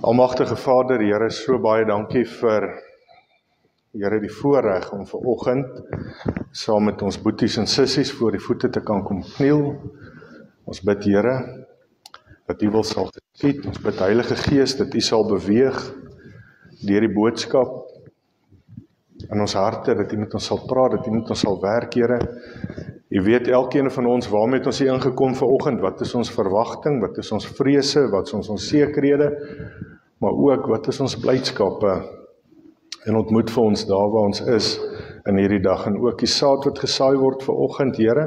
Almagtige Vader, Here, so baie dankie vir Here die voorreg om vanoggend saam met ons boeties en sissies voor die voete te kan kom kniel. Ons bid, Here, dat U wil sal geskied. Ons bid, Heilige Gees, dat U sal beweeg deur die boodskap in ons harte, dat U met ons sal praat, dat U met ons sal werk, Here. U weet elkeen van ons waarmee het ons hier ingekom vanoggend, wat is ons verwagting, wat is ons vrese, wat is ons onsekerhede, maar ook wat is ons blydskappe en ontmoet vir ons daar waar ons is in hierdie dag, en ook die saad wat gesaai word vanoggend, Here,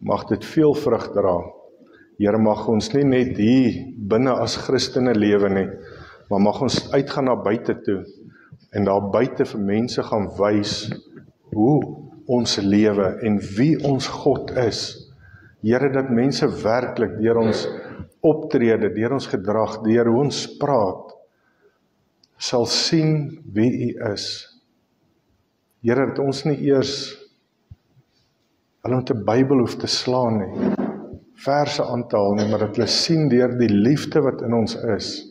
mag dit veel vrug dra. Here, mag ons nie net hier binne as Christene lewe nie, maar mag ons uitgaan na buite toe en daar buite vir mense gaan wys hoe ons lewe en wie ons God is. Here, dat mense werklik deur ons optrede, deur ons gedrag, deur hoe ons praat, sal sien wie U is. Here, dat ons nie eers hulle met 'n Bybel hoef te slaan nie, verse aantal nie, maar dat hulle sien deur die liefde wat in ons is,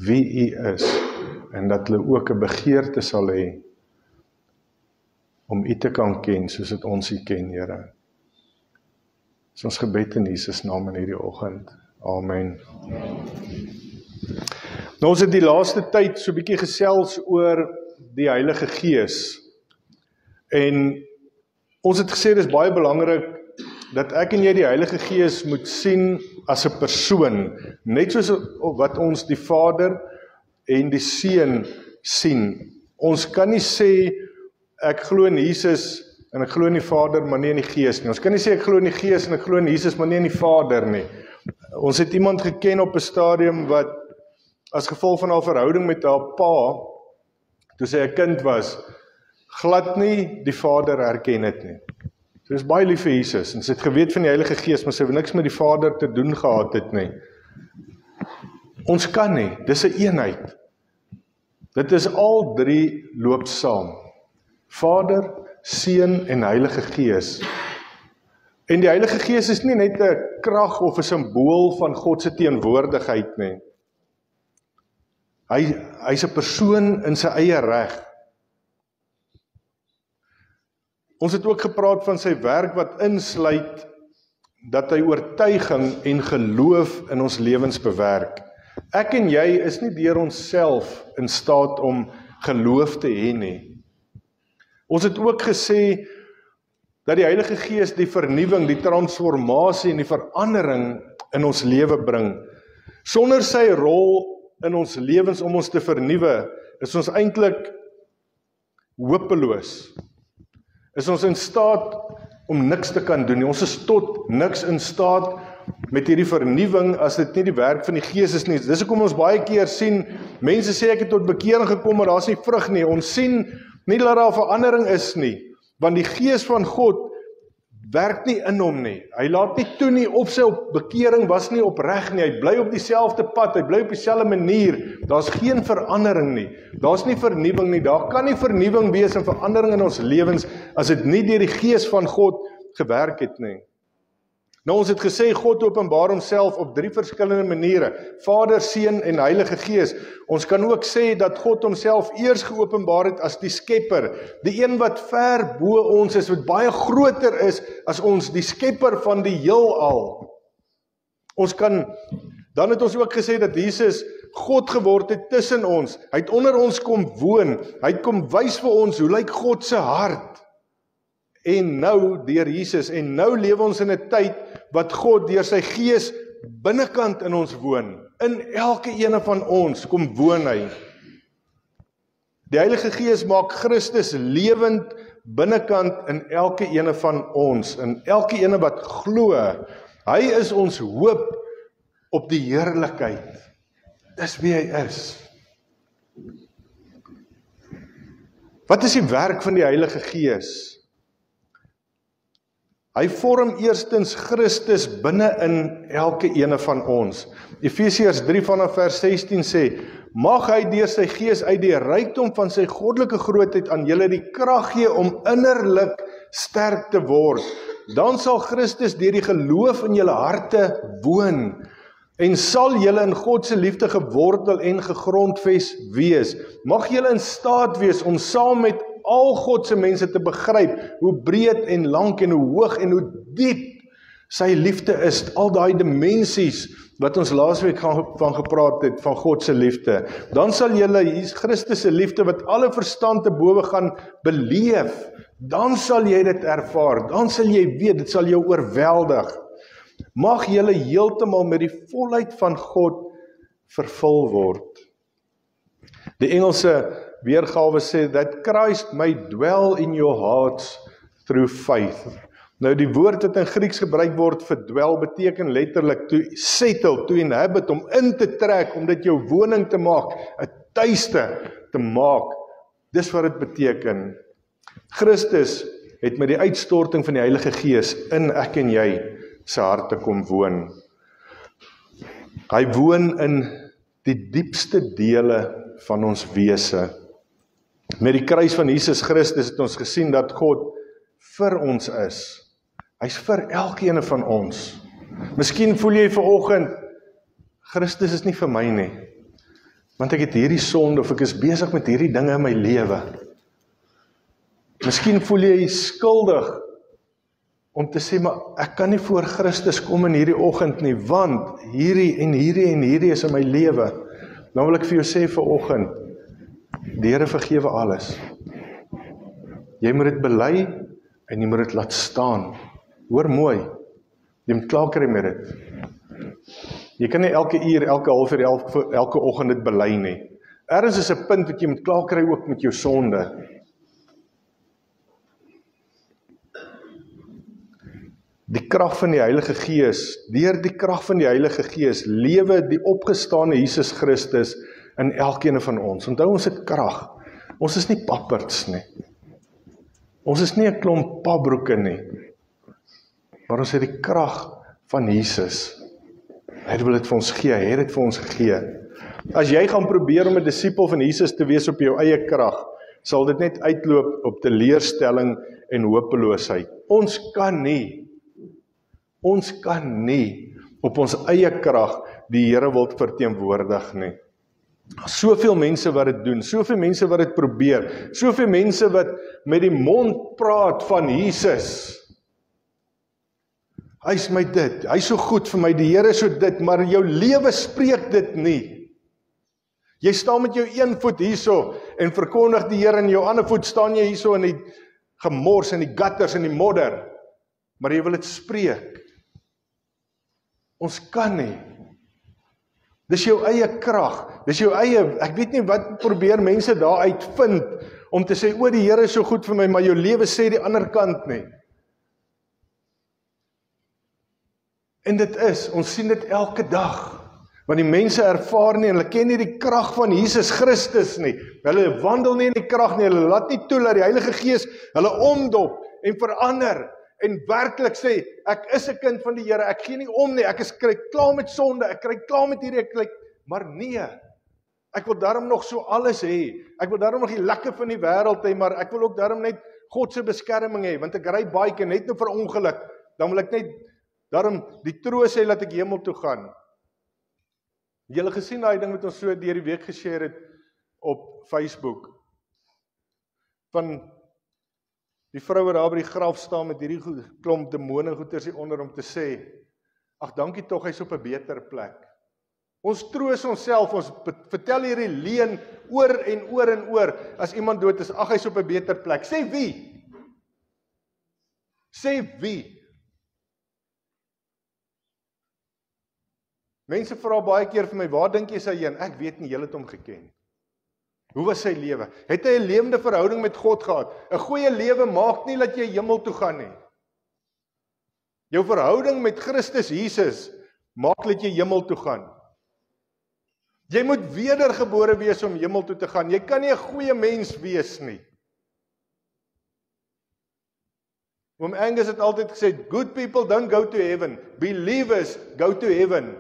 wie U is, en dat hulle ook 'n begeerte sal hê om U te kan ken, soos dit ons U ken, Here. Dis ons gebed in Jesus naam in hierdie oggend. Amen. Nou, ons het die laaste tyd so 'n bietjie gesels oor die Heilige Gees. En ons het gesê, dis baie belangrik dat ek en jy die Heilige Gees moet sien as 'n persoon, net soos wat ons die Vader en die Seun sien. Ons kan nie sê, ek glo in Jesus en ek glo in die Vader, maar nie in die Gees nie. Ons kan nie sê, ek glo in die Gees en ek glo in Jesus, maar nie in die Vader nie. Ons het iemand geken op 'n stadium wat, as gevolg van haar verhouding met haar pa, toe sy 'n kind was, glad nie die Vader herken het nie. Sy is baie lief vir Jesus, en sy het geweet van die Heilige Gees, maar sy het niks met die Vader te doen gehad het nie. Ons kan nie, dis 'n eenheid. Dit is al drie loop saam. Vader, Seun en Heilige Gees. En die Heilige Gees is nie net 'n krag of 'n simbool van God se teenwoordigheid nie. Hy's 'n persoon in sy eie reg. Ons het ook gepraat van sy werk wat insluit dat hy oortuiging en geloof in ons lewens bewerk. Ek en jy is nie deur onsself in staat om geloof te hê nie. Ons het ook gesê dat die Heilige Gees die vernuwing, die transformasie en die verandering in ons lewe bring. Sonder sy rol in ons lewens om ons te vernuwe, is ons eintlik hopeloos. Is ons in staat om niks te kan doen nie. Ons is tot niks in staat met hierdie vernuwing as dit nie die werk van die Gees is nie. Dis hoekom ons baie keer sien, mense sê ek het tot bekering gekom, maar daar's nie vrug nie. Ons sien nie dat daar verandering is nie, want die Gees van God werk nie in hom nie. Hy laat nie toe nie, of sy bekering was nie opreg nie. Hy bly op dieselfde pad, hy bly op dieselfde manier. Daar's geen verandering nie. Daar's nie vernuwing nie. Daar kan nie vernuwing wees en verandering in ons lewens as dit nie deur die Gees van God gewerk het nie. Nou, ons het gesê, God openbaar homself op drie verskillende maniere. Vader, Seun en Heilige Gees. Ons kan ook sê dat God homself eers geopenbaar het as die Skepper. Die een wat ver bo ons is, wat baie groter is as ons, die Skepper van die heelal. Dan het ons ook gesê dat Jesus God geword het tussen ons. Hy het onder ons kom woon. Hy het kom wys vir ons hoe lyk God se hart. En nou deur Jesus, en nou lewe ons in 'n tyd wat God deur sy Gees binnekant in ons woon. In elke ene van ons kom woon hy. Die Heilige Gees maak Christus lewend binnekant in elke ene van ons, in elke ene wat glo. Hy is ons hoop op die heerlikheid. Dis wie hy is. Wat is die werk van die Heilige Gees? Hy vorm eerstens Christus binne in elke ene van ons. Efesiërs 3 vanaf vers 16 sê, mag hy deur sy Gees uit die rykdom van sy goddelike grootheid aan julle die krag gee om innerlik sterk te word. Dan sal Christus deur die geloof in julle harte woon. En sal julle in God se liefde gewortel en gegrondves wees. Mag julle in staat wees om saam met al God se mense te begryp hoe breed en lank en hoe hoog en hoe diep sy liefde is. Al daai dimensies wat ons laasweek van gepraat het, van God se liefde. Dan sal julle Christus se liefde wat alle verstand te bowe gaan beleef. Dan sal jy dit ervaar. Dan sal jy weet, dit sal jou oorweldig. Mag julle heeltemal met die volheid van God vervul word. Die Engelse weergawe sê, that Christ may dwell in your hearts through faith. Nou die woord wat in Grieks gebruik word vir dwel beteken letterlik to settle, to inhabit, om in te trek, om dit jou woning te maak, 'n tuiste te maak. Dis wat dit beteken. Christus het met die uitstorting van die Heilige Gees in ek en jy se harte kom woon. Hy woon in die diepste dele van ons wese. Met die kruis van Jesus Christus het ons gesien dat God vir ons is. Hy's vir elkeen van ons. Miskien voel jy vanoggend, Christus is nie vir my nie, want ek het hierdie sonde, of ek is besig met hierdie dinge in my lewe. Miskien voel jy skuldig om te sê, maar ek kan nie voor Christus kom in hierdie oggend nie, want hierdie en hierdie en hierdie is in my lewe. Dan wil ek vir jou sê vanoggend, die Here vergewe alles. Jy moet dit bely en jy moet dit laat staan. Hoor mooi, jy moet klaar kry met dit. Jy kan nie elke uur, elke halfuur, elke oggend dit bely nie. Ergens is 'n punt wat jy moet klaar kry ook met jou sonde. Die krag van die Heilige Gees, deur die krag van die Heilige Gees, lewe die opgestane Jesus Christus in elkeen van ons. Onthou, ons het krag. Ons is nie papperts nie. Ons is nie 'n klomp pabroeke nie. Maar ons het die krag van Jesus. Hy wil dit vir ons gee, hy het dit vir ons gegee. As jy gaan probeer om 'n disipel van Jesus te wees op jou eie krag, sal dit net uitloop op teleurstelling en hopeloosheid. Ons kan nie op ons eie krag die Here wil verteenwoordig nie. Soveel mense wat dit doen, soveel mense wat dit probeer, soveel mense wat met die mond praat van Jesus. Hy is my dit, hy is so goed vir my, die Here is so dit, maar jou lewe spreek dit nie. Jy staan met jou een voet hierso en verkondig die Here, en jou ander voet staan jy hierso in die gemors, in die gutters, in die modder, maar jy wil dit spreek. Ons kan nie. Dis jou eie krag, dis jou eie, ek weet nie wat probeer mense daar uitvind, om te sê, o, die Here is so goed vir my, maar jou lewe sê die ander kant nie. En dit is, ons sien dit elke dag, want die mense ervaar nie, en hulle ken nie die krag van Jesus Christus nie, hulle wandel nie in die krag nie, hulle laat nie toe dat die Heilige Gees hulle omdop en verander, en werklik sê, ek is 'n kind van die Here, ek gee nie om nie, ek is kry klaar met sonde, ek kry klaar met hierdie, maar nee, ek wil daarom nog so alles hê, ek wil daarom nog die lekker van die wêreld hê, maar ek wil ook daarom net God se beskerming hê, want ek ry baie net nou vir ongeluk, dan wil ek net daarom die troos hê dat ek hemel toe gaan. Julle gesien daai ding wat ons so deur die week geshare het op Facebook, van die vrou wat daar by die graf staan met hierdie klomp demone goeters hier onder, om te sê, ag dankie tog, hy's op 'n beter plek. Ons troos onsself, ons vertel hierdie leuen oor en oor en oor, as iemand dood is, ag hy's op 'n beter plek. Sê wie? Sê wie? Mense vra baie keer vir my, waar dink jy sy heen? Ek weet nie, julle het hom geken. Hoe was sy lewe? Het hy 'n lewende verhouding met God gehad? 'n Goeie lewe maak nie dat jy hemel toe gaan nie. Jou verhouding met Christus Jesus maak dat jy hemel toe gaan. Jy moet wedergebore wees om hemel toe te gaan. Jy kan nie 'n goeie mens wees nie. Oom Angus het altyd gesê, good people don't go to heaven, believers go to heaven.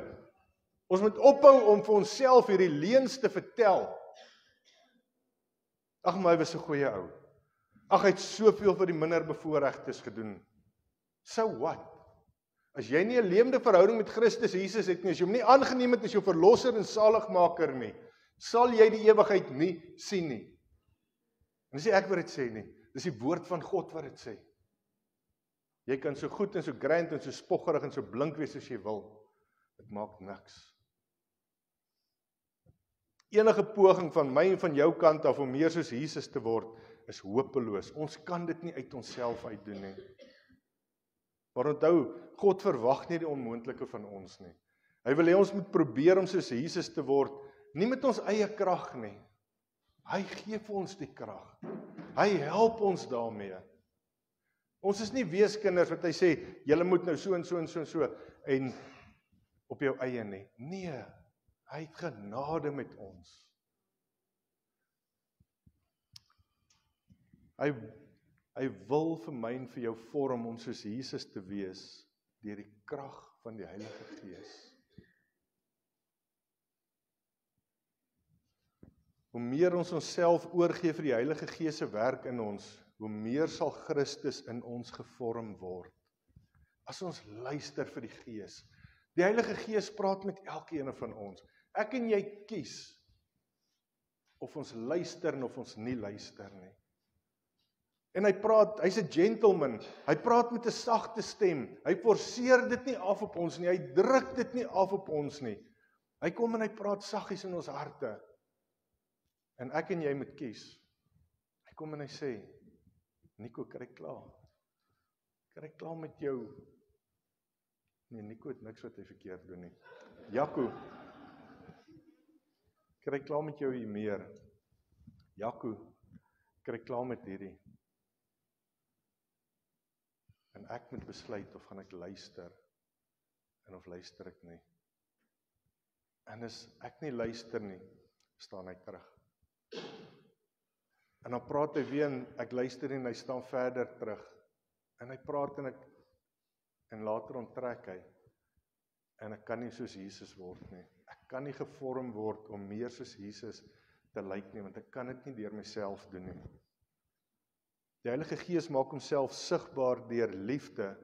Ons moet ophou om vir onsself hierdie leuns te vertel. Ag, maar hy was 'n goeie ou. Ag, hy het soveel vir die minderbevoorregtes gedoen. So what? As jy nie 'n lewende verhouding met Christus Jesus het nie, as jy hom nie aangeneem het as jou verlosser en saligmaker nie, sal jy die ewigheid nie sien nie. En dis nie ek wat dit sê nie, dis die woord van God wat dit sê. Jy kan so goed en so grand en so spoggerig en so blink wees as jy wil. Dit maak niks. Enige poging van my en van jou kant af om meer soos Jesus te word, is hopeloos. Ons kan dit nie uit onsself uitdoen nie. Maar onthou, God verwag nie die onmoontlike van ons nie. Hy wil hê ons moet probeer om soos Jesus te word, nie met ons eie krag nie. Hy gee vir ons die krag. Hy help ons daarmee. Ons is nie weeskinders wat hy sê, julle moet nou so en so en so en so, en op jou eie nie. Nee, hy het genade met ons. Hy wil vir my en vir jou vorm om soos Jesus te wees, deur die krag van die Heilige Gees. Hoe meer ons onsself oorgee vir die Heilige Gees se werk in ons, hoe meer sal Christus in ons gevorm word. As ons luister vir die Gees. Die Heilige Gees praat met elkeen van ons. Ek en jy kies of ons luister en of ons nie luister nie. En hy's 'n gentleman. Hy praat met 'n sagte stem. Hy forceer dit nie af op ons nie. Hy druk dit nie af op ons nie. Hy kom en hy praat saggies in ons harte. En ek en jy moet kies. Hy kom en hy sê, Nico, kry klaar. Kry klaar met jou. Nee, Nico het niks wat hy verkeerd doen nie. Jaco, kry klaar met jou hier meer. Jaco, kry klaar met hierdie. En ek moet besluit of gaan ek luister en of luister ek nie. En as ek nie luister nie, staan hy terug. En dan praat hy weer en ek luister nie en hy staan verder terug. En hy praat en later onttrek hy. En ek kan nie soos Jesus word nie. Ek kan nie gevorm word om meer soos Jesus te lyk nie, want ek kan dit nie deur myself doen nie. Die Heilige Gees maak homself sigbaar deur liefde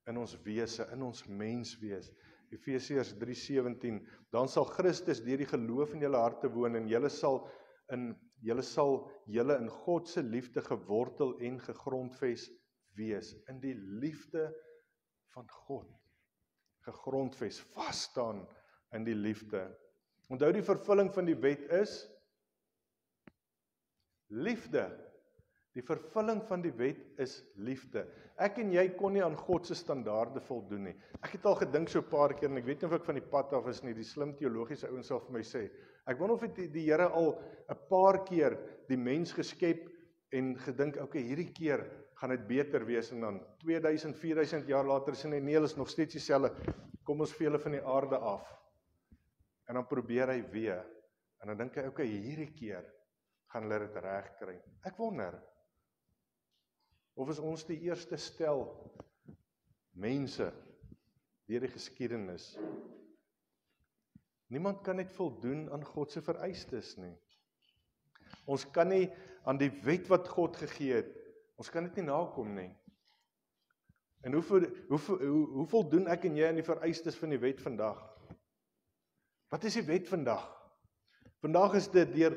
in ons wese, in ons menswees. Efesiërs 3:17, dan sal Christus deur die geloof in julle harte woon en julle sal in God se liefde gewortel en gegrondves wees. In die liefde van God. Gegrondves, vas staan in die liefde. Onthou die vervulling van die wet is liefde. Die vervulling van die wet is liefde. Ek en jy kon nie aan God se standaarde voldoen nie. Ek het al gedink so 'n paar keer en ek weet nie of ek van die pad af is nie, die slim teologiese ouens sal vir my sê. Ek wonder of het die Here al 'n paar keer die mens geskep en gedink, okay, hierdie keer gaan dit beter wees en dan 2000, 4000 jaar later sê hy nee, hulle is nog steeds dieselfde. Kom ons vee hulle van die aarde af. En dan probeer hy weer. En dan dink hy, okay, hierdie keer gaan hulle dit reg kry. Ek wonder, of is ons die eerste stel mense deur die geskiedenis? Niemand kan net voldoen aan God se vereistes nie. Ons kan nie aan die wet wat God gegee het, ons kan dit nie nakom nie. En hoe voldoen ek en jy aan die vereistes van die wet vandag? Wat is die wet vandag? Vandag is dit deur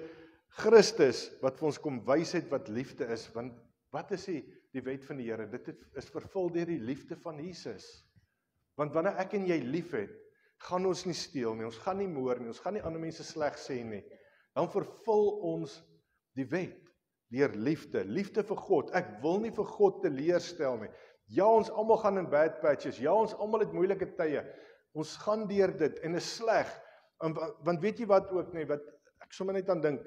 Christus wat vir ons kom wys het wat liefde is, want wat is die wet van die Here? Dit is vervul deur die liefde van Jesus. Want wanneer ek en jy lief het, gaan ons nie steel nie, ons gaan nie moord nie, ons gaan nie ander mense sleg sê nie. Dan vervul ons die wet deur liefde, liefde vir God. Ek wil nie vir God teleurstel nie. Ja, ons almal gaan in bad patches. Ja, ons almal het moeilike tye. Ons gaan deur dit en is sleg. Want weet jy wat ook nie, wat ek sommer net aan dink,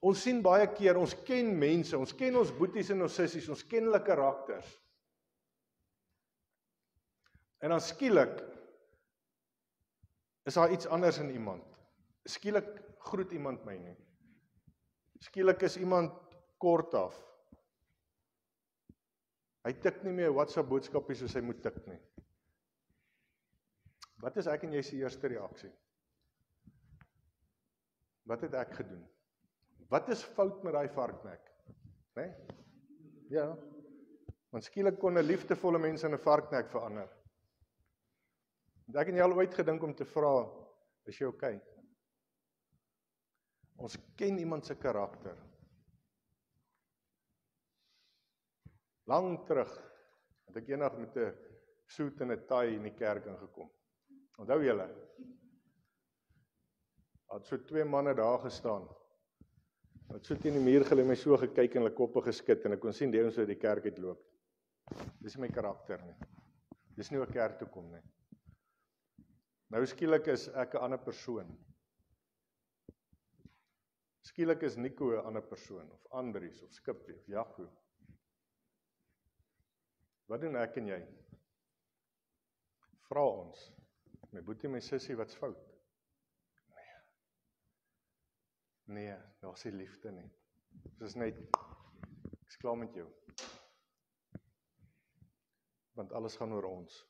ons sien baie keer, ons ken mense, ons ken ons boeties en ons sissies, ons ken hulle karakters. En dan skielik is daar iets anders in iemand. Skielik groet iemand my nie. Skielik is iemand kort af. Hy tik nie meer 'n WhatsApp boodskapie soos hy moet tik nie. Wat is ek en jy se eerste reaksie? Wat het ek gedoen? Wat is fout met daai varknek? Nee? Ja. Want skielik kon 'n liefdevolle mens in 'n varknek verander. Het ek en jy al ooit gedink om te vra, is jy okay? Ons ken iemand se karakter. Lang terug, het ek eendag met 'n soet en 'n taai in die kerk ingekom. Onthou julle? Het so 2 manne daar gestaan. Het so teen die muur gelê, my so gekyk en hulle koppe geskit en ek kon sien die ouens uit die kerk uitloop. Dis my karakter nie. Dis nie 'n kerk toe kom nie. Nou skielik is ek 'n ander persoon. Skielik is Nico 'n ander persoon, of Andries, of Skippie, of Jaco. Wat doen ek en jy? Vra ons, my boetie, my sussie, wat's fout? Nee, daar's nie liefde nie. Dit is net, ek's klaar met jou. Want alles gaan oor ons.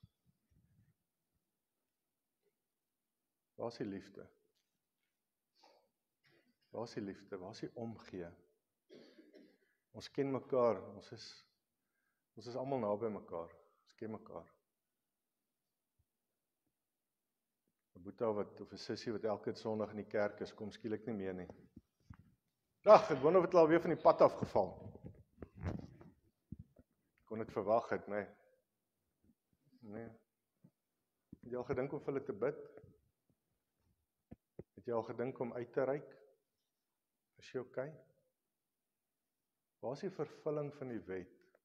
Waar is die liefde? Waar is die liefde? Waar is die omgee? Ons ken mekaar, ons is almal naby mekaar, ons ken mekaar. 'n Boeta of 'n sussie wat elke Sondag in die kerk is, kom skielik nie meer nie. Ag, ek wonder of het al weer van die pad afgeval. Kon dit verwag het, nee. Het jy al gedink om vir hulle te bid? Het jy al gedink om uit te reik? Is jy okay? Waar is die vervulling van die wet?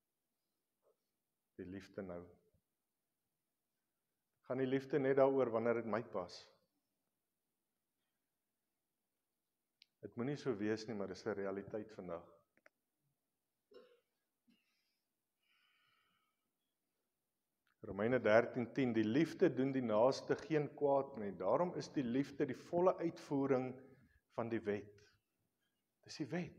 Die liefde nou. Gaan die liefde net daaroor wanneer dit my pas? Dit moenie so wees nie, maar dis 'n realiteit vandag. Romeine 13:10, die liefde doen die naaste geen kwaad nie. Daarom is die liefde die volle uitvoering van die wet. Dis die wet.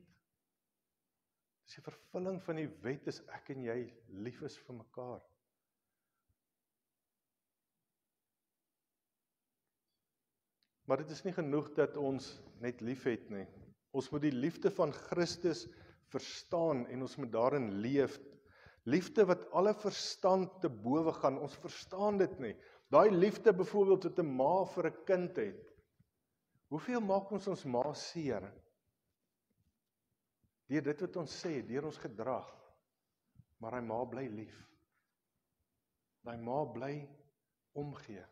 Dis die vervulling van die wet, is ek en jy lief is vir mekaar. Maar dit is nie genoeg dat ons net lief het nie. Ons moet die liefde van Christus verstaan en ons moet daarin leef. Liefde wat alle verstand te bowe gaan, ons verstaan dit nie. Daai liefde byvoorbeeld wat 'n ma vir 'n kind het. Hoeveel maak ons ma seer? Deur dit wat ons sê, deur ons gedrag. Maar hy ma bly lief. Daai ma bly omgee.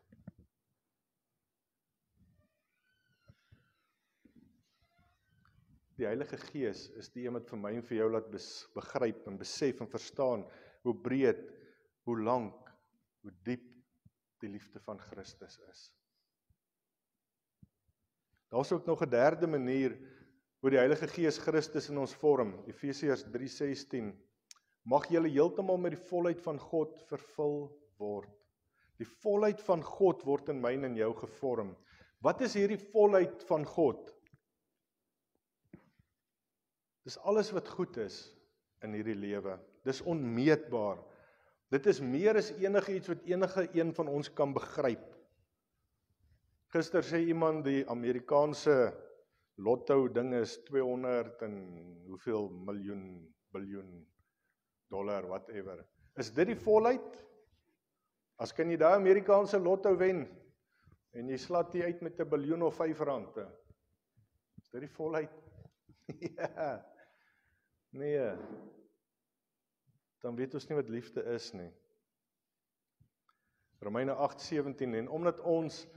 Die Heilige Gees is die een wat vir my en vir jou laat begryp en besef en verstaan hoe breed, hoe lank, hoe diep die liefde van Christus is. Daar's ook nog 'n derde manier hoe die Heilige Gees Christus in ons vorm. Efesiërs 3:16. Mag julle heeltemal met die volheid van God vervul word. Die volheid van God word in my en in jou gevorm. Wat is hierdie volheid van God? Dis alles wat goed is in hierdie lewe. Dis onmeetbaar. Dit is meer as enige iets wat enige een van ons kan begryp. Gister sê iemand die Amerikaanse lotto ding is 200 en hoeveel biljoen dollar, whatever. Is dit die volheid? As kan jy daai Amerikaanse lotto wen en jy slat die uit met 1 biljoen of R5. Is dit die volheid? Ja. Nee, dan weet ons nie wat liefde is nie. Romeine 8:17, en omdat ons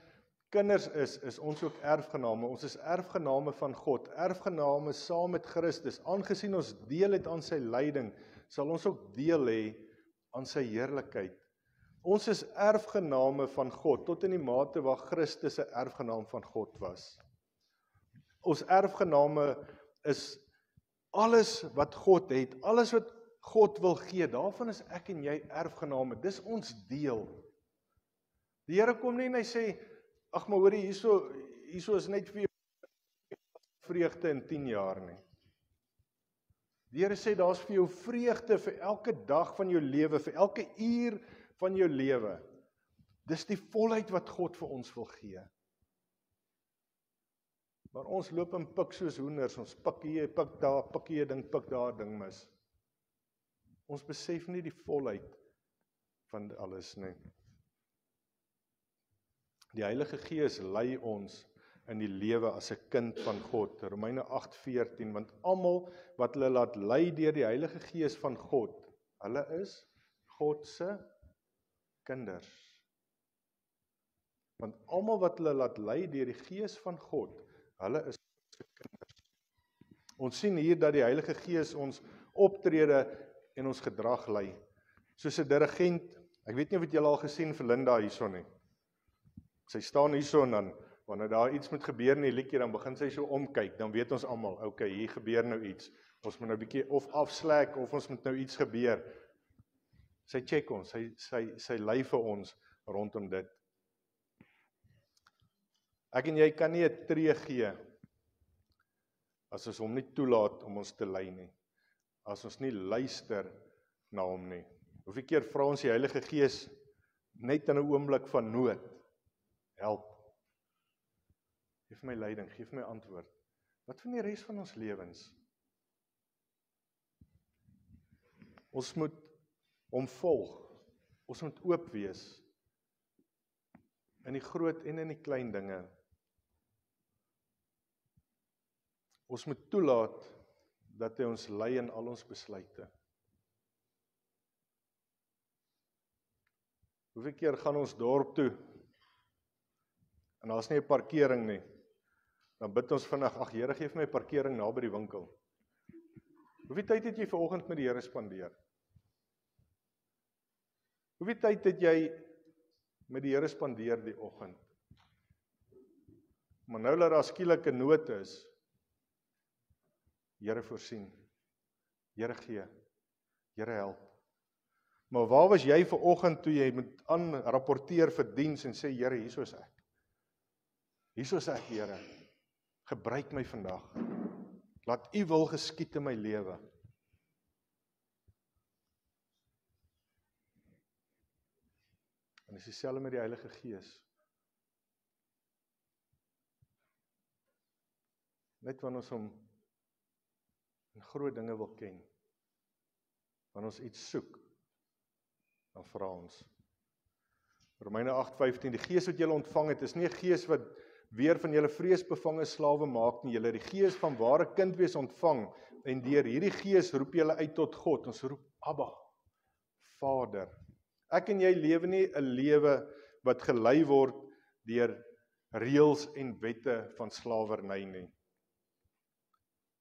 kinders is ons ook erfgename. Ons is erfgename van God, erfgename saam met Christus. Aangesien ons deel het aan sy lyding, sal ons ook deel hê aan sy heerlikheid. Ons is erfgename van God, tot in die mate waar Christus 'n erfgenaam van God was. Ons erfgename is alles wat God het, alles wat God wil gee, daarvan is ek en jy erfgename, dis ons deel. Die Here kom nie en hy sê, ag maar hoorie, hierso is net vir jou vreugde in 10 jaar nie. Die Here sê, daar's vir jou vreugde vir elke dag van jou lewe, vir elke uur van jou lewe. Dis die volheid wat God vir ons wil gee. Maar ons loop en pik soos hoenders, ons pik hier, pik daar, pik hier ding, pik daar ding mis. Ons besef nie die volheid van alles nie. Die Heilige Gees lei ons in die lewe as 'n kind van God. Romeine 8:14, want almal wat hulle laat lei deur die Heilige Gees van God, hulle is God se kinders. Want almal wat hulle laat lei deur die Gees van God, hulle is God se kinders. Ons sien hier dat die Heilige Gees ons optrede en ons gedrag lei. Soos 'n dirigent, ek weet nie of het julle al gesien vir Linda hierso nie. Sy staan hierso en dan, wanneer daar iets moet gebeur in die liedjie, dan begin sy so omkyk, dan weet ons almal, okay, hier gebeur nou iets. Ons moet nou 'n bietjie of afslek, of ons moet nou iets gebeur. Sy check ons, sy lei vir ons rondom dit. Ek en jy kan nie 'n tree gee as ons hom nie toelaat om ons te lei nie. As ons nie luister na hom nie. Hoeveel keer vra ons die Heilige Gees net in 'n oomblik van nood, help. Geef my leiding, geef my antwoord. Wat van die res van ons lewens? Ons moet hom volg. Ons moet oop wees in die groot en in die klein dinge. Ons moet toelaat dat hy ons lei in al ons besluite. Hoeveel keer gaan ons dorp toe en daar's nie 'n parkering nie. Dan bid ons vinnig, ag Here, gee vir my 'n parkering naby die winkel. Hoeveel tyd het jy vanoggend met die Here spandeer? Hoeveel tyd het jy met die Here spandeer die oggend? Maar nou dat daar skielik 'n nood is, Here voorsien, Here gee, Here help. Maar waar was jy vanoggend toe jy moet aanrapporteer vir diens en sê, Here, hierso is ek. Hierso is ek, Here. Gebruik my vandag. Laat U wil geskied in my lewe. En dis dieselfde met die Heilige Gees. Net wanneer ons hom in groot dinge wil ken, wanneer ons iets soek, dan vra ons. Romeine 8:15, die Gees wat julle ontvang het, is nie 'n gees wat weer van julle vreesbevange slawe maak nie. Julle het die Gees van ware kind wees ontvang, en deur hierdie Gees roep julle uit tot God. Ons roep Abba, Vader. Ek en jy lewe nie 'n lewe wat gelei word deur reëls en wette van slawerny nie.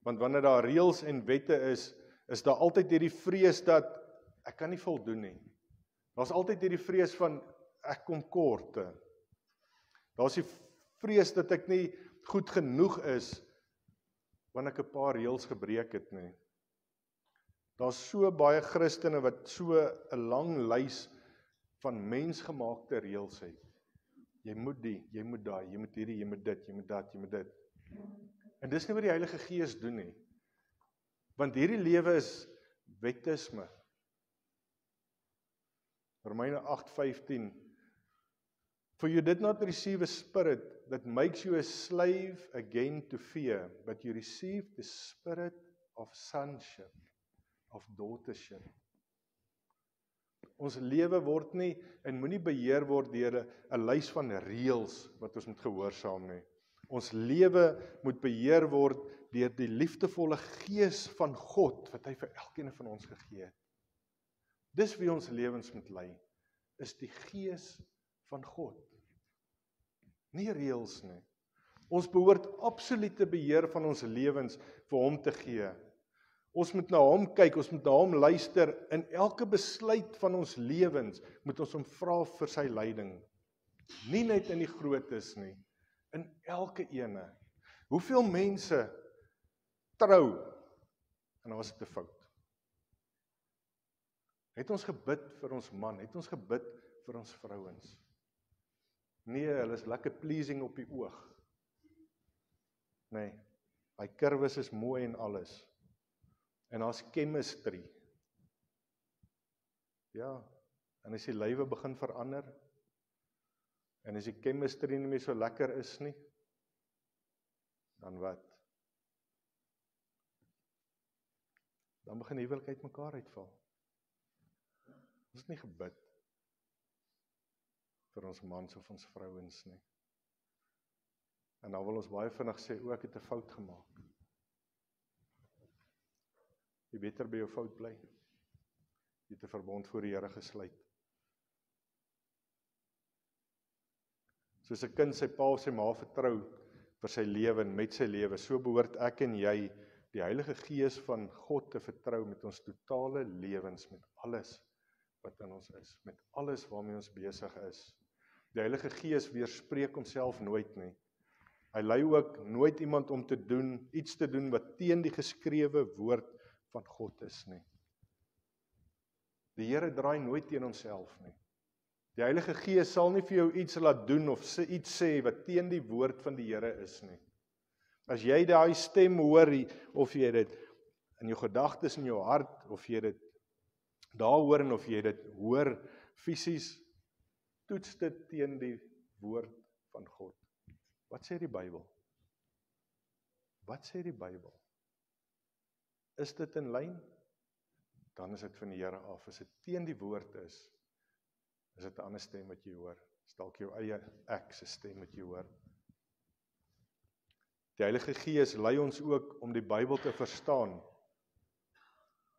Want wanneer daar reëls en wette is daar altyd hierdie vrees dat ek kan nie voldoen nie. Daar's altyd hierdie vrees van ek kom kort. Daar's die vrees dat ek nie goed genoeg is wanneer ek 'n paar reëls gebreek het nie. Daar's so baie Christene wat so 'n lang lys van mensgemaakte reëls het. Jy moet die, jy moet daai, jy moet hierdie, jy moet dit, jy moet dat, jy moet dit. En dis nie wat die Heilige Gees doen nie. Want hierdie lewe is wettisme. Romeine 8:15. For you did not receive a spirit that makes you a slave again to fear, but you received the spirit of sonship, of daughtership. Ons lewe word nie en moenie beheer word deur 'n lys van reëls wat ons moet gehoorsaam nie. Ons lewe moet beheer word deur die liefdevolle Gees van God wat hy vir elkeen van ons gegee het. Dis wie ons lewens moet lei, is die Gees van God. Nie reëls nie. Ons behoort absolute beheer van ons lewens vir hom te gee. Ons moet na hom kyk, ons moet na hom luister. In elke besluit van ons lewens moet ons hom vra vir sy leiding. Nie net in die grootes nie, in elke ene. Hoeveel mense trou en dan was dit 'n fout? Het ons gebid vir ons man? Het ons gebid vir ons vrouens? Nee, hulle is lekker pleasing op die oog. Nee, hy kurwes is mooi en alles. En daar's chemistry. Ja, en as die lywe begin verander, en as die chemistry nie meer so lekker is nie, dan wat? Dan begin huwelik uitmekaar uitval. Ons het nie gebid vir ons mans of ons vrouens nie. En dan wil ons baie vinnig sê, ek het 'n fout gemaak. Jy beter by jou fout bly. Jy het 'n verbond voor die Here gesluit. Soos 'n kind sy pa of sy ma vertrou vir sy lewe en met sy lewe, so behoort ek en jy die Heilige Gees van God te vertrou met ons totale lewens, met alles wat in ons is, met alles waarmee ons besig is. Die Heilige Gees weerspreek homself nooit nie. Hy lei ook nooit iemand om iets te doen wat teen die geskrewe woord van God is nie. Die Here draai nooit teen homself nie. Die Heilige Gees sal nie vir jou iets laat doen of iets sê wat teen die woord van die Here is nie. As jy daai stem hoor, of jy dit in jou gedagtes en jou hart, of jy dit daar hoor en of jy dit hoor fisies, toets dit teen die woord van God. Wat sê die Bybel? Wat sê die Bybel? Is dit in lyn? Dan is dit van die Here af. As dit teen die woord is dit 'n ander stem wat jy hoor. Is dalk jou eie ek se stem wat jy hoor. Die Heilige Gees lei ons ook om die Bybel te verstaan.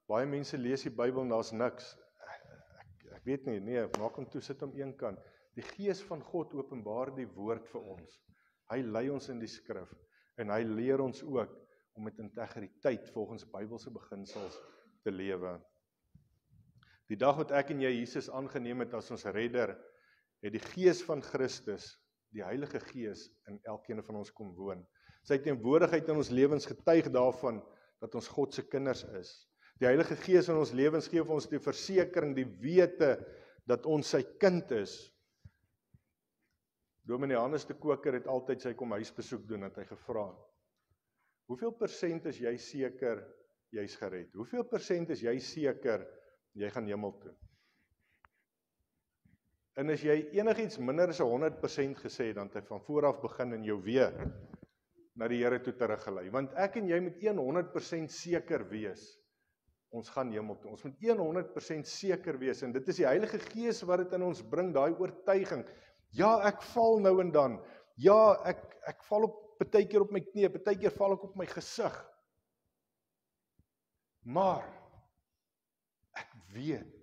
Baie mense lees die Bybel en daar's niks. Ek weet nie, maak hom toe, sit hom een kant. Die Gees van God openbaar die woord vir ons. Hy lei ons in die skrif en hy leer ons ook om met integriteit volgens Bybelse beginsels te lewe. Die dag wat ek en jy Jesus aangeneem het as ons redder, het die Gees van Christus, die Heilige Gees, in elkeen van ons kom woon. Sy teenwoordigheid in ons lewens getuig daarvan dat ons God se kinders is. Die Heilige Gees in ons lewens gee vir ons die versekering, die wete dat ons sy kind is. Dominee Hannes de Koker het altyd sy kom huisbesoek doen, het hy gevra, hoeveel persent is jy seker jy's gered? Hoeveel persent is jy seker jy gaan hemel toe? En as jy enigiets minder as 100% gesê, dan het hy van vooraf begin en jou weer na die Here toe teruggelei. Want ek en jy moet 100% seker wees, ons gaan hemel toe. Ons moet 100% seker wees, en dit is die Heilige Gees wat dit in ons bring, daai oortuiging. Ja, ek val nou en dan. Ja, ek val partykeer op my knie, partykeer val ek op my gesig. Maar ek weet,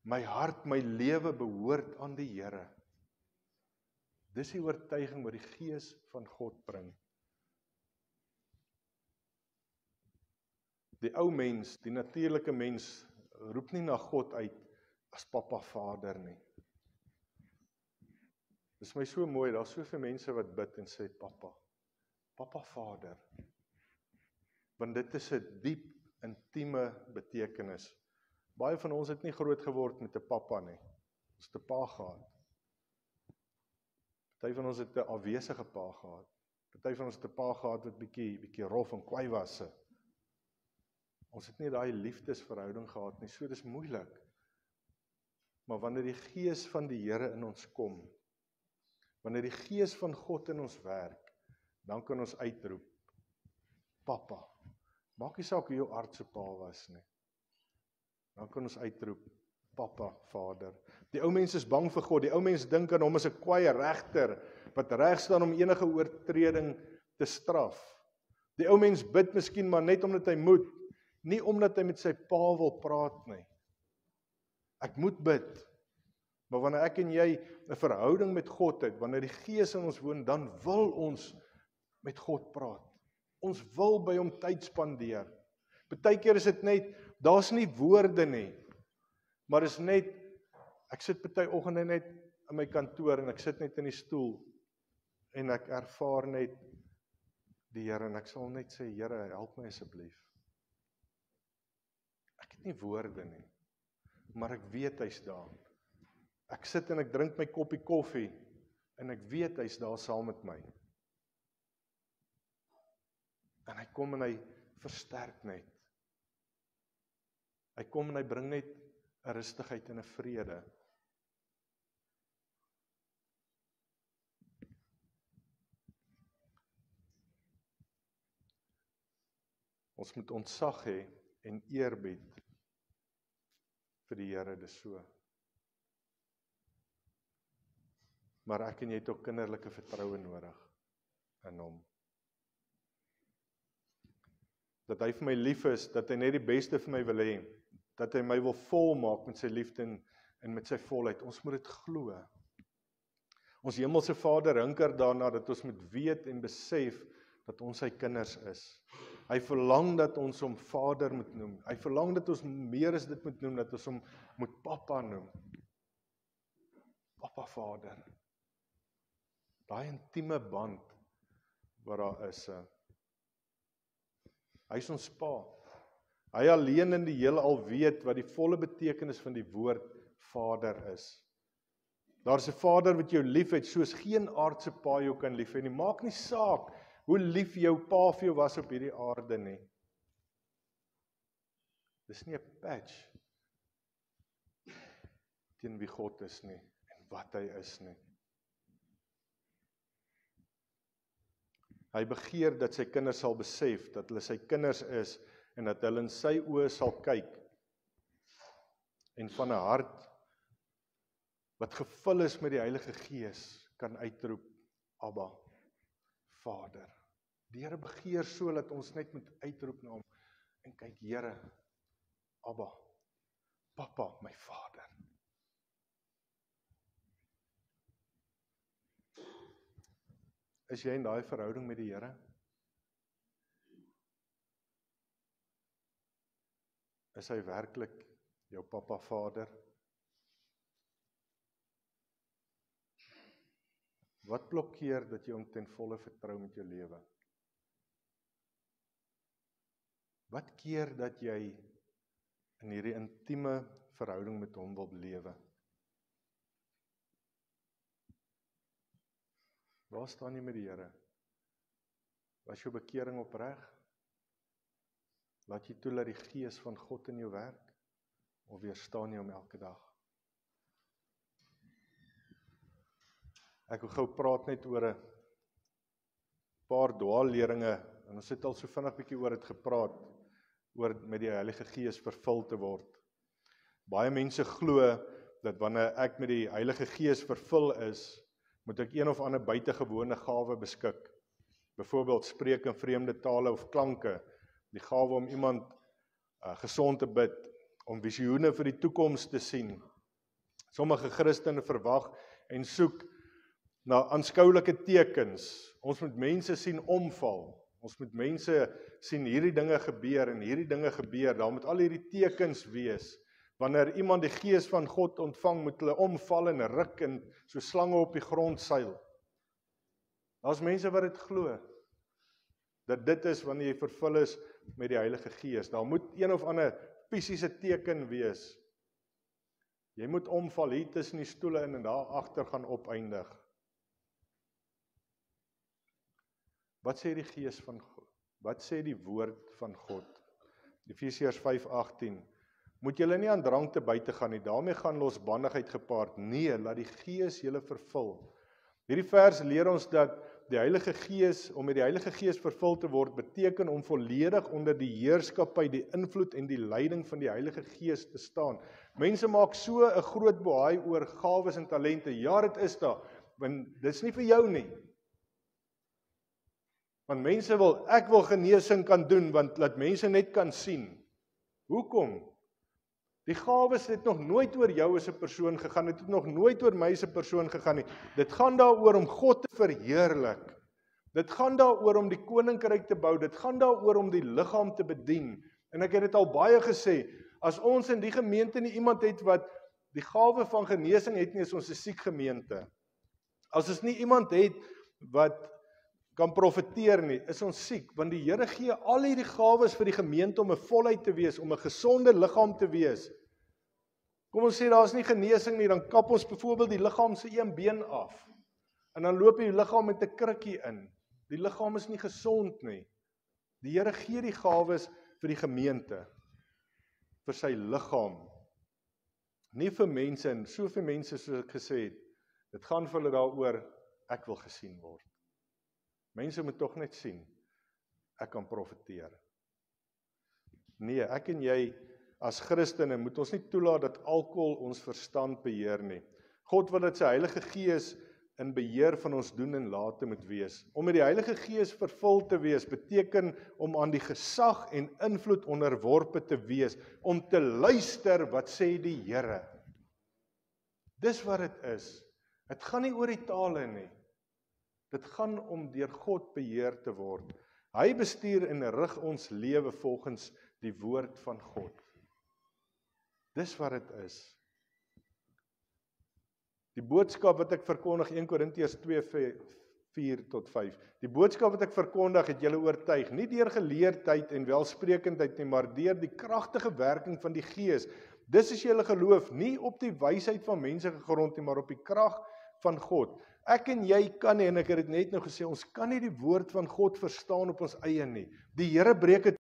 my hart, my lewe behoort aan die Here. Dis die oortuiging wat die Gees van God bring. Die ou mens, die natuurlike mens, roep nie na God uit as Papa Vader nie. Dis my so mooi, daar's soveel mense wat bid en sê Papa Vader. Want dit is 'n diep, intieme betekenis. Baie van ons het nie groot geword met 'n pappa nie. Ons het 'n pa gehad. Party van ons het 'n afwesige pa gehad. Party van ons het 'n pa gehad wat bietjie rof en kwaai was. Ons het nie daai liefdesverhouding gehad nie, so dis moeilik. Maar wanneer die Gees van die Here in ons kom, wanneer die Gees van God in ons werk, dan kan ons uitroep, Papa. Maak nie saak hoe jou aardse pa was nie. Dan kan ons uitroep, Papa, Vader. Die ou mens is bang vir God. Die ou mens dink aan hom as 'n kwaaie regter wat reg staan om enige oortreding te straf. Die ou mens bid miskien maar net omdat hy moet, nie omdat hy met sy pa wil praat nie. Ek moet bid. Maar wanneer ek en jy 'n verhouding met God het, wanneer die Gees in ons woon, dan wil ons met God praat. Ons wil by hom tyd spandeer. Partykeer is dit net, daar's nie woorde nie, maar is net, ek sit party oggende net in my kantoor en ek sit net in die stoel en ek ervaar net die Here en ek sal net sê, Here, help my asseblief. Ek het nie woorde nie, maar ek weet hy's daar. Ek sit en ek drink my koppie koffie en ek weet hy's daar saam met my. En hy kom en hy versterk net. Hy kom en hy bring net 'n rustigheid en 'n vrede. Ons moet ontzag hê en eerbied vir die Here, dis so. maar ek en jy het ook kinderlike vertroue nodig in hom. Dat hy vir my lief is, dat hy net die beste vir my wil hê, dat hy my wil volmaak met sy liefde en met sy volheid. Ons moet dit glo. Ons hemelse Vader hinker daarna dat ons moet weet en besef dat ons sy kinders is. Hy verlang dat ons hom Vader moet noem. Hy verlang dat ons meer as dit moet noem, dat ons hom moet Papa noem. Papa Vader. Daai intieme band wat daar is. Hy is ons Pa. Hy alleen in die heelal weet wat die volle betekenis van die woord Vader is. Daar is 'n Vader wat jou lief het, soos geen aardse pa jou kan lief hê nie. Maak nie saak hoe lief jou pa vir jou was op hierdie aarde nie. Dis nie 'n patch teen wie God is nie, en wat hy is nie. Hy begeer dat sy kinders sal besef, dat hulle sy kinders is, en dat hulle in sy oë sal kyk, en van 'n hart wat gevul is met die Heilige Gees, kan uitroep, Abba, Vader. Die Here begeer so, dat ons net moet uitroep na hom, en kyk, Here, Abba, Papa, my Vader. Is jy in daai verhouding met die Here? Is hy werklik jou Papa Vader? Wat blokkeer dat jy hom ten volle vertrou met jou lewe? Wat keer dat jy in hierdie intieme verhouding met hom wil lewe? Waar staan jy met die Here? Was jou bekering opreg? Laat jy toe dat die Gees van God in jou werk? Of weerstaan jy hom elke dag? Ek wil gou praat net oor 'n paar dwaalleringe, en ons het al so vinnig bietjie oor dit gepraat, oor met die Heilige Gees vervul te word. Baie mense glo dat wanneer ek met die Heilige Gees vervul is, moet ek een of ander buitengewone gawe beskik. Byvoorbeeld spreek in vreemde tale of klanke, die gawe om iemand gesond te bid, om visioene vir die toekoms te sien. Sommige Christene verwag en soek na aanskoulike tekens. Ons moet mense sien omval. Ons moet mense sien hierdie dinge gebeur en hierdie dinge gebeur. Daar moet al hierdie tekens wees. Wanneer iemand die Gees van God ontvang, moet hulle omval en ruk en so slange op die grond seil. Daar's mense wat dit glo, dat dit is wanneer jy vervul is met die Heilige Gees. Daar moet een of ander fisiese teken wees. Jy moet omval hier tussen die stoele en daar agter gaan opeindig. Wat sê die Gees van God? Wat sê die woord van God? Efesiërs 5:18. Moet julle nie aan drank te buite gaan nie, daarmee gaan losbandigheid gepaard. Nee, laat die Gees julle vervul. Hierdie vers leer ons dat die Heilige Gees, om met die Heilige Gees vervul te word, beteken om volledig onder die heerskappy, die invloed en die leiding van die Heilige Gees te staan. Mense maak so 'n groot bohaai oor gawes en talente. Ja, dit is daar, want dit is nie vir jou nie. Want mense ek wil genesing kan doen, want laat mense net kan sien. Hoekom? Die gawes het nog nooit oor jou as 'n persoon gegaan, het nog nooit oor my as 'n persoon gegaan nie. Dit gaan daaroor om God te verheerlik. Dit gaan daaroor om die koninkryk te bou, dit gaan daaroor om die liggaam te bedien. En ek het dit al baie gesê, as ons in die gemeente nie iemand het wat die gawe van genesing het nie, is ons 'n siek gemeente. As ons nie iemand het wat kan profeteer nie, is ons siek, want die Here gee al hierdie gawes vir die gemeente om 'n volheid te wees, om 'n gesonde liggaam te wees. Kom ons sê daar is nie genesing nie, dan kap ons byvoorbeeld die liggaam se een been af. En dan loop die liggaam met 'n krukkie in. Die liggaam is nie gesond nie. Die Here gee die gawes vir die gemeente, vir sy liggaam. Nie vir mense, en soveel mense soos ek gesê het, dit gaan vir hulle daaroor, ek wil gesien word. Mense moet tog net sien, ek kan profeteer. Nee, ek en jy as Christene moet ons nie toelaat dat alkohol ons verstand beheer nie. God wil dat sy Heilige Gees in beheer van ons doen en late moet wees. Om met die Heilige Gees vervul te wees, beteken om aan die gesag en invloed onderworpe te wees, om te luister wat sê die Here. Dis wat dit is. Dit gaan nie oor die tale nie. Dit gaan om deur God beheer te word. Hy bestuur en rig ons lewe volgens die woord van God. Dis wat dit is. Die boodskap wat ek verkondig, 1 Korintiërs 2:4-5. Die boodskap wat ek verkondig het julle oortuig, nie deur geleerdheid en welsprekendheid nie, maar deur die kragtige werking van die Gees. Dis is julle geloof, nie op die wysheid van mense gegrond nie, maar op die krag van God. Ek en jy kan nie, en ek het dit net nou gesê, ons kan nie die woord van God verstaan op ons eie nie. Die Here breek dit